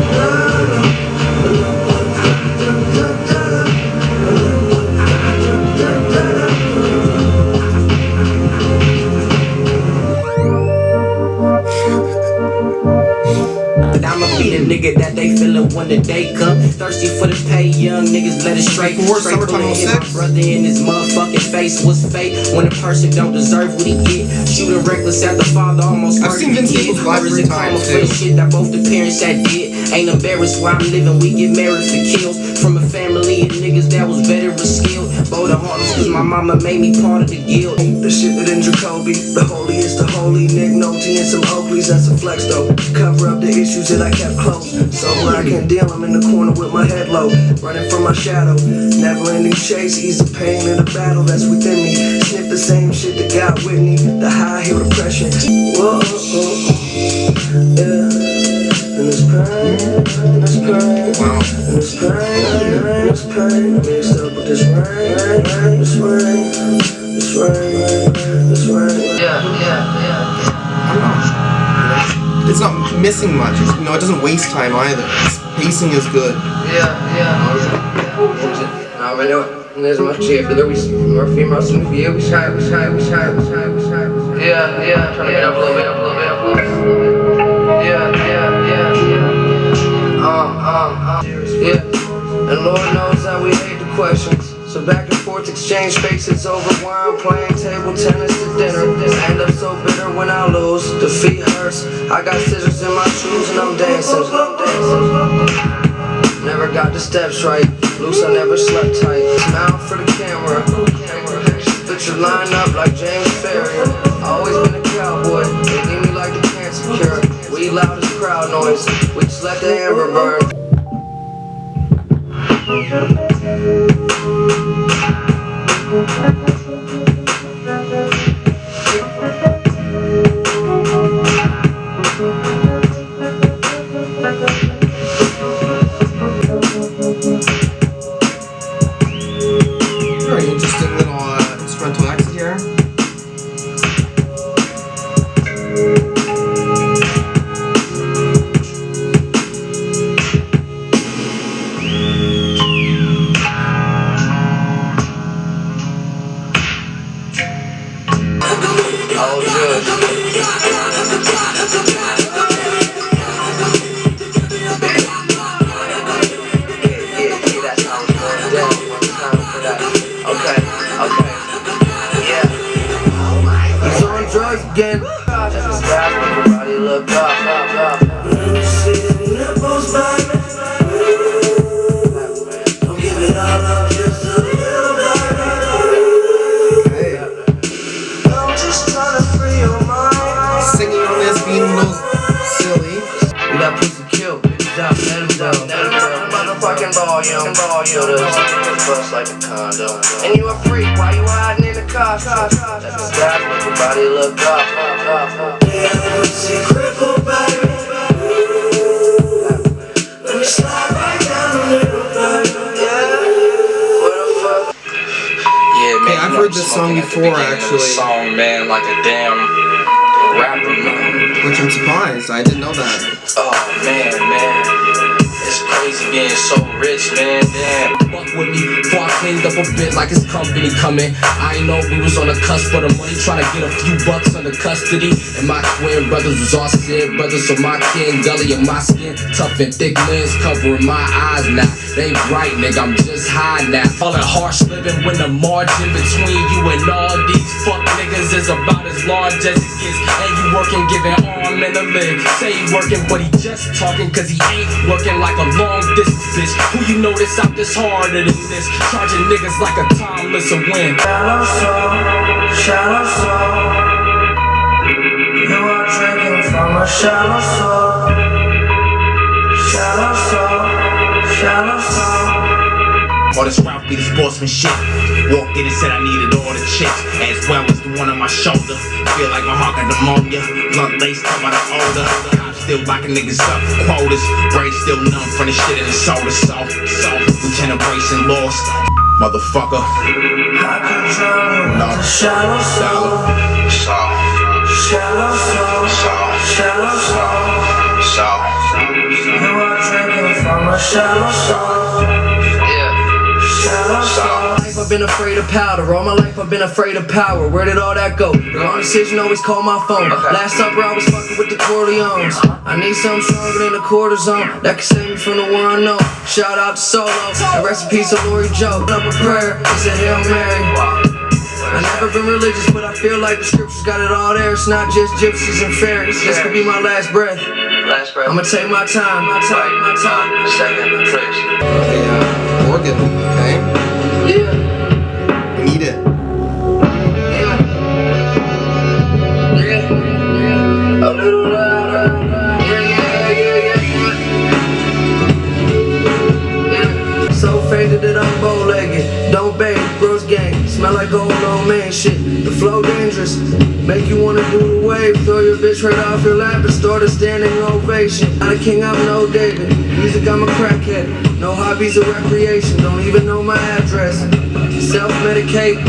But I'ma be the nigga that they feelin' when the day come. Thirsty for the pay, young niggas let it straight. Straight bullet hit my brother in his motherfucking face. What's fate when a person don't deserve what he get? Shooting reckless at the father, almost I've seen Vince Staples live 3 times for the too. shit that both the parents had did. Ain't embarrassed where I'm living, we get married for kills. From a family of niggas that was veteran skilled. Bold and heartless cause my mama made me part of the guild. The shit that in Jacoby, the holiest the holy. Nick Nolte and some Oakleys, that's a flex though. Cover up the issues that I kept close. So when I can't deal, I'm in the corner with my head low. Running from my shadow, never ending chase. Ease the pain in the battle that's within me. Sniff the same shit that got Whitney. The high heel depression. Whoa, yeah. And it's pain, and it's pain, Wow. and it's pain, and it's pain. Mixed up with this rain, this rain, this rain, this rain. Yeah. I don't know. It's not missing much. It's, it doesn't waste time either. Its pacing is good. Yeah. No, I know it. There's much here for there we more females in the view. We shy. Yeah. Trying to get up a little bit. Yeah. And Lord knows how we hate the questions. So back and forth exchange faces over wine, playing table tennis to dinner. I end up so bitter when I lose. Defeat hurts. I got scissors in my shoes and I'm dancing. Never got the steps right. Loose, I never slept tight. Smile for the camera. Picture line up like James Ferrier. Always been a cowboy. They need me like the cancer cure. We loud as crowd noise. We just let the amber burn. Very interesting little instrumental exit here. that pussy kill. Motherfucking volume. It's bust like a condom. And you a freak, why you hiding in the costume? That's the guy with your body look up. Yeah, pussy crippled, baby. Let me slide right down a little, baby. Yeah, man. Hey, I've heard this song before, actually. Song, man, like a damn rapper, man. Which I'm surprised. I didn't know that. Oh, man. It's crazy being so rich, man. Damn. Fuck with me, before I cleaned up a bit like it's company coming. I ain't know we was on the cusp of the money, trying to get a few bucks under custody. And my twin brothers was all said brothers, so my kin gully and my skin tough and thick lens covering my eyes now. They bright, nigga, I'm just high now. All that harsh living when the margin between you and all these fuck niggas is about as large as it gets. And you working, giving arm and a leg. Say he working, but he just talking cause he ain't working like a long distance bitch. Who you know that's out this harder than this? Charging niggas like a timeless a win. Shallow soul. You are drinking from a shallow soul. Shallow soul. All this route be the sportsman shit. Walked in and said I needed all the chicks, as well as the one on my shoulder. Feel like my heart got pneumonia. Blunt lace come out of older. Cops still locking niggas up for quotas. Brain still numb from the shit in the soda. So Lieutenant Grayson lost. Motherfucker. I could drown you with a shallow soul. Shallow soul. You are drinking from a shallow soul. Shallow soul. Life I've been afraid of powder. All my life I've been afraid of power. Where did all that go? The wrong decision always call my phone. Last supper I was fucking with the Corleones. I need something stronger than the cortisone that can save me from the war unknown. Shout out to Solo and rest in peace to Lori Joe. Up a prayer, it's a Hail Mary. I never been religious, but I feel like the scriptures got it all there. It's not just gypsies and fairies. This could be my last breath. I'ma take my time. Second, please. Okay, organ, okay? Yeah. We need it. Yeah. A little louder. Yeah. So faded that I'm bow-legged. Don't bathe, gross gang. Smell like old man shit. The flow dangerous. Make you wanna do the wave. Throw your bitch right off your lap and start a standing ovation. Not a king, I'm no David. Music, I'm a crackhead. No hobbies or recreation. Don't even know my address. Self-medicate,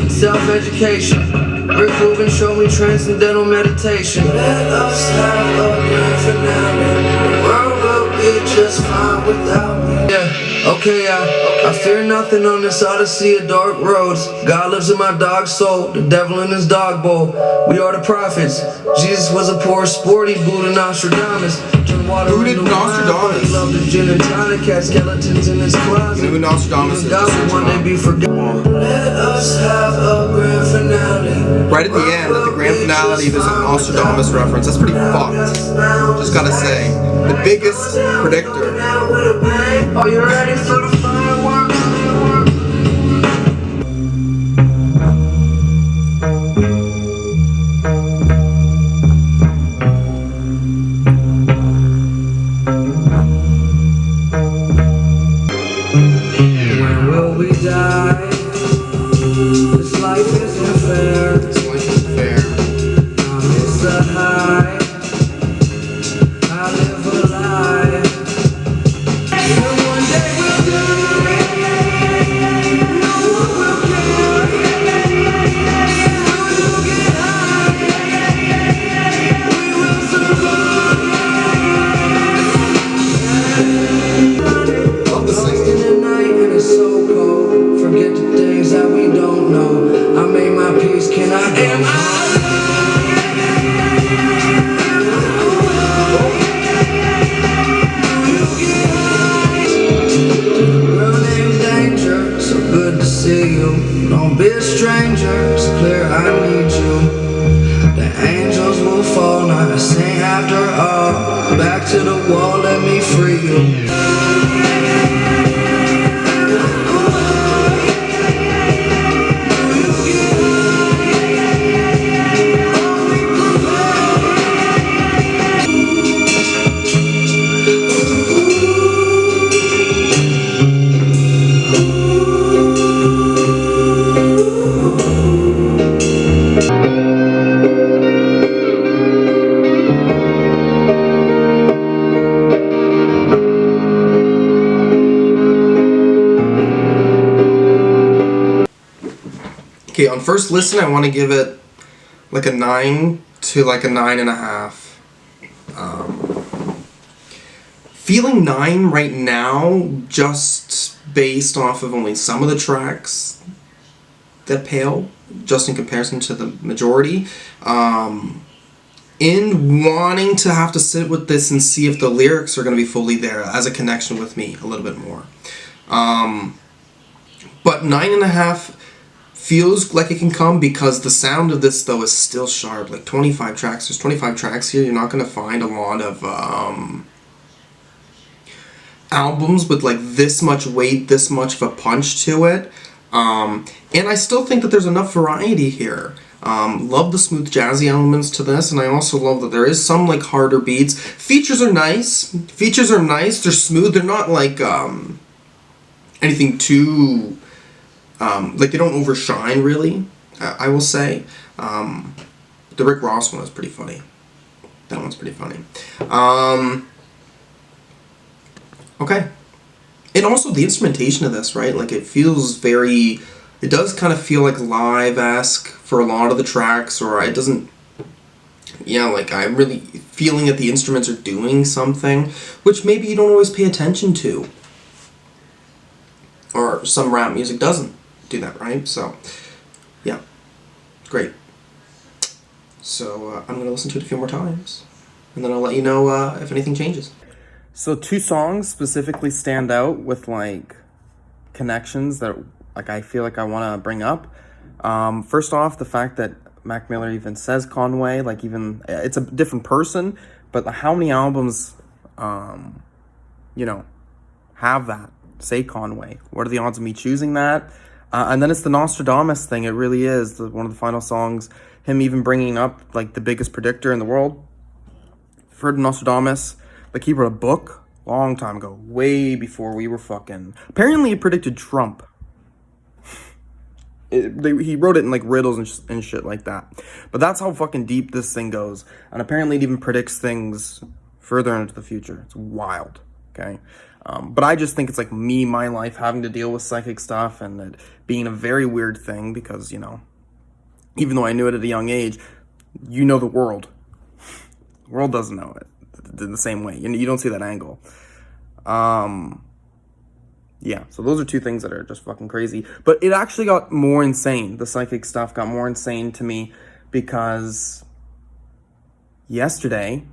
self-education. Rick Rubin showed me transcendental meditation. Let us have a grand finale. The world will be just fine without me. Yeah, okay, I fear nothing on this odyssey of dark roads. God lives in my dog's soul, the devil in his dog bowl. We are the prophets. Jesus was a poor sporty Buddha Nostradamus. Turned water Who did into wine, Nostradamus? but he loved the gin and tonic, had skeletons in his closet. Who Nostradamus is? God will one day be forgotten. Let us have a grand finale. Right at the end, at the grand finale, there's an Nostradamus reference. That's pretty fucked. Just gotta say. The biggest predictor. Are you ready for the fireworks? When will we die? This life isn't fair. This life isn't fair. I miss the high. I live a lie. And one day we'll die. No one will care. We'll get high. We will survive. Lost in the night and it's so cold. Forget the things that we don't know. I made my peace. Can I go? Am I? Real name Danger, so good to see you. Don't be a stranger, it's clear I need you. The angels will fall, not a saint after all. Back to the wall, let me free you. Okay, on first listen, I want to give it like a 9 to like a 9.5. Feeling 9 right now, just based off of only some of the tracks that pale, just in comparison to the majority. In wanting to have to sit with this and see if the lyrics are going to be fully there as a connection with me a little bit more. But 9.5 feels like it can come because the sound of this, though, is still sharp. Like 25 tracks. There's 25 tracks here. You're not going to find a lot of albums with like this much weight, this much of a punch to it. And I still think that there's enough variety here. Love the smooth jazzy elements to this, and I also love that there is some like harder beats. Features are nice. They're smooth. They're not like anything too like they don't overshine really. I will say the Rick Ross one is pretty funny. That one's pretty funny. Okay. And also the instrumentation of this, right? Like it feels very... It does kind of feel like live-esque for a lot of the tracks, or it doesn't... Yeah, like I'm really feeling that the instruments are doing something, which maybe you don't always pay attention to. Or some rap music doesn't do that, right? So, yeah. Great. So I'm going to listen to it a few more times, and then I'll let you know if anything changes. So 2 songs specifically stand out with like connections that like I feel like I want to bring up. First off, the fact that Mac Miller even says Conway, like even it's a different person, but how many albums, you know, have that say Conway? What are the odds of me choosing that? And then it's the Nostradamus thing. It really is one of the final songs. Him even bringing up like the biggest predictor in the world. I've heard Nostradamus. Like, he wrote a book a long time ago, way before we were fucking... Apparently, he predicted Trump. He wrote it in, like, riddles and shit like that. But that's how fucking deep this thing goes. And apparently, it even predicts things further into the future. It's wild, okay? But I just think it's, like, my life, having to deal with psychic stuff and it being a very weird thing because, you know, even though I knew it at a young age, you know the world. The world doesn't know it in the same way. You don't see that angle. Yeah, so those are 2 things that are just fucking crazy. But it actually got more insane. The psychic stuff got more insane to me because yesterday,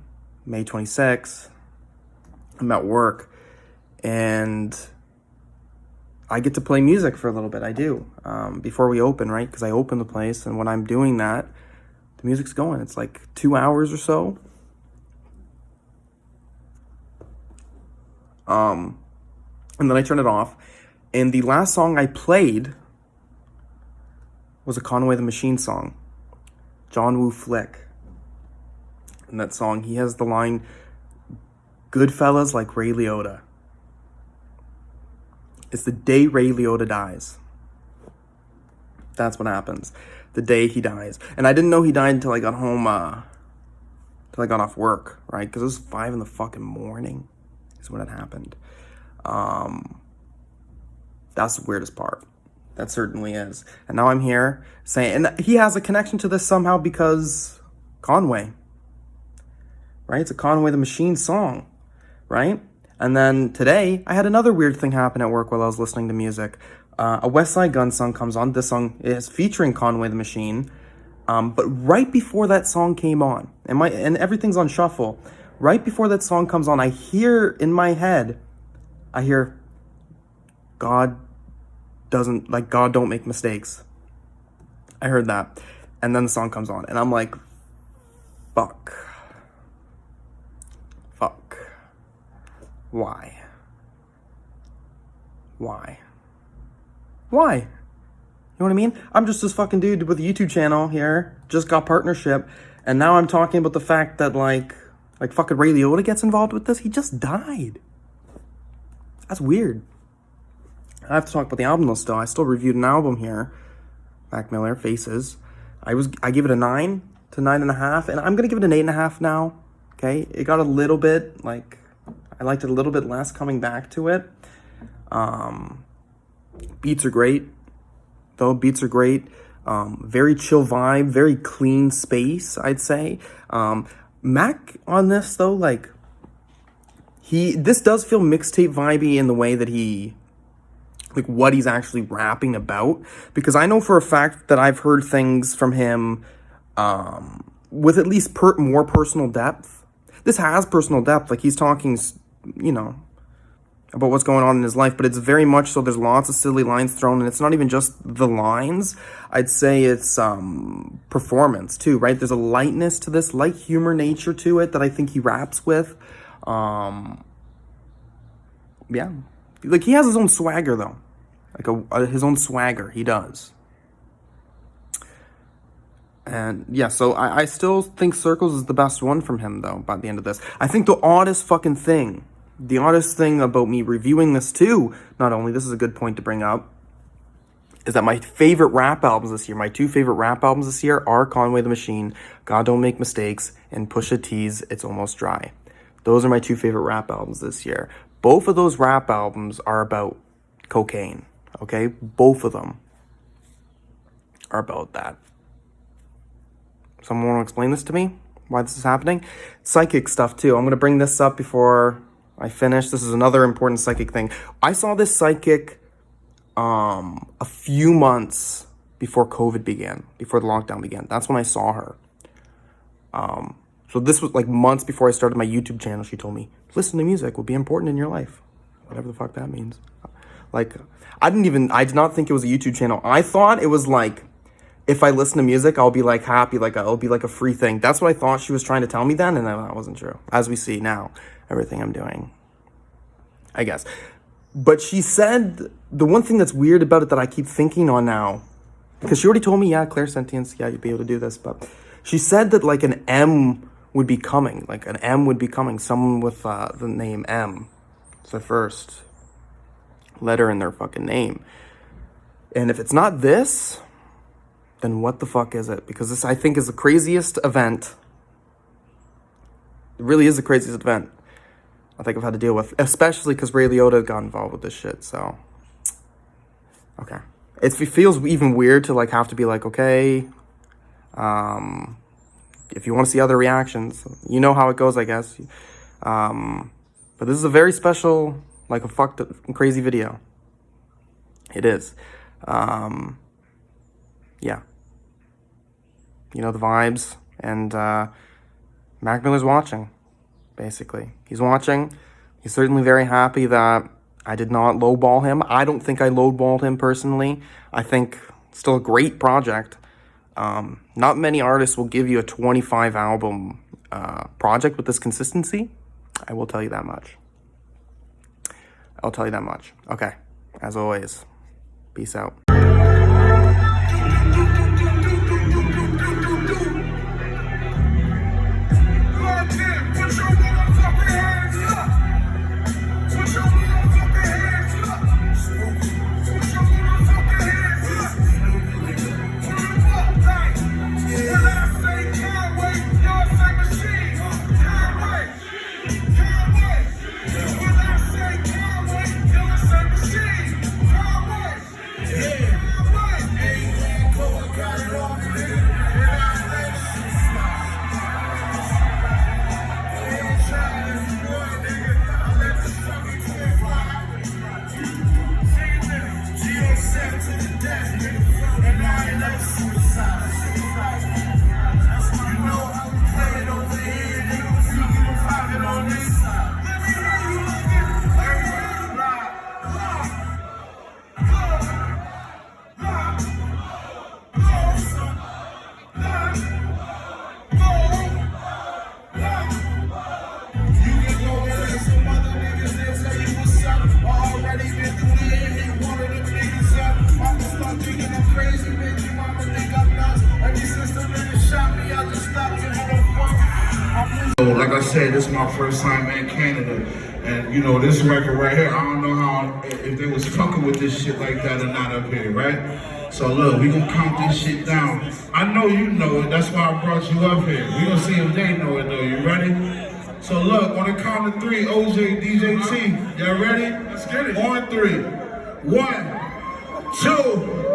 May 26th, I'm at work and I get to play music for a little bit. I do. Before we open, right? Because I open the place, and when I'm doing that, the music's going. It's like 2 hours or so. And then I turned it off, and the last song I played was a Conway the Machine song, John Woo Flick. In that song, he has the line, "Goodfellas like Ray Liotta." It's the day Ray Liotta dies. That's what happens. The day he dies. And I didn't know he died until I got home, until I got off work, right? Because it was 5 in the fucking morning is when it happened. That's the weirdest part. That certainly is. And now I'm here saying, and he has a connection to this somehow because Conway, right? It's a Conway the Machine song, right? And then today, I had another weird thing happen at work while I was listening to music. A West Side Gun song comes on. This song is featuring Conway the Machine. But right before that song came on, and everything's on shuffle, right before that song comes on, I hear in my head, God don't make mistakes. I heard that. And then the song comes on, and I'm like, fuck. Why? You know what I mean? I'm just this fucking dude with a YouTube channel here, just got partnership, and now I'm talking about the fact that like fucking Ray Liotta gets involved with this. He just died. That's weird. I have to talk about the album though still. I still reviewed an album here. Mac Miller, Faces. I give it a 9 to 9.5, and I'm gonna give it an 8.5 now. Okay? It got a little bit, I liked it a little bit less coming back to it. Beats are great. Beats are great. Very chill vibe, very clean space, I'd say. Mac on this though, like this does feel mixtape vibey in the way that like what he's actually rapping about, because I know for a fact that I've heard things from him with at least more personal depth. This has personal depth, like he's talking, you know, about what's going on in his life, but it's very much so there's lots of silly lines thrown, and it's not even just the lines. I'd say it's performance too, right? There's a lightness to this, light humor nature to it that I think he raps with. Yeah, like he has his own swagger though, like his own swagger, he does. And yeah, so I still think Circles is the best one from him though by the end of this. I think the oddest thing about me reviewing this too, not only, this is a good point to bring up, is that my favorite rap albums this year, my two favorite rap albums this year are Conway the Machine, God Don't Make Mistakes, and Pusha T's It's Almost Dry. Those are my two favorite rap albums this year. Both of those rap albums are about cocaine, okay? Both of them are about that. Someone want to explain this to me? Why this is happening? Psychic stuff too. I'm going to bring this up before I finish. This is another important psychic thing. I saw this psychic a few months before COVID began, before the lockdown began. That's when I saw her. So this was like months before I started my YouTube channel. She told me, listen to music will be important in your life. Whatever the fuck that means. Like, I did not think it was a YouTube channel. I thought it was like, if I listen to music, I'll be like happy, like it'll be like a free thing. That's what I thought she was trying to tell me then, and that wasn't true. As we see now, everything I'm doing, I guess. But she said, the one thing that's weird about it that I keep thinking on now, because she already told me, yeah, clairsentience, yeah, you'd be able to do this, but she said that like an M would be coming, someone with the name M. It's the first letter in their fucking name. And if it's not this, then what the fuck is it? Because this, I think, is the craziest event. It really is the craziest event I think I've had to deal with, especially because Ray Liotta got involved with this shit, so. Okay. It feels even weird to like have to be like, okay, if you want to see other reactions, you know how it goes, I guess. But this is a very special, like a fucked up, crazy video. It is. Yeah. You know the vibes, and Mac Miller's watching, basically. He's watching. He's certainly very happy that I did not lowball him. I don't think I lowballed him personally. I think it's still a great project. Not many artists will give you a 25 album project with this consistency. I will tell you that much. I'll tell you that much. Okay, as always, peace out. Like I said, this is my first time in Canada, and you know, this record right here, I don't know how, if they was fucking with this shit like that or not up here, right? So look, we gonna count this shit down. I know you know it, that's why I brought you up here. We gonna see if they know it though, you ready? So look, on the count of three, OJ, DJ T, y'all ready? Let's get it. On three. 1, 2,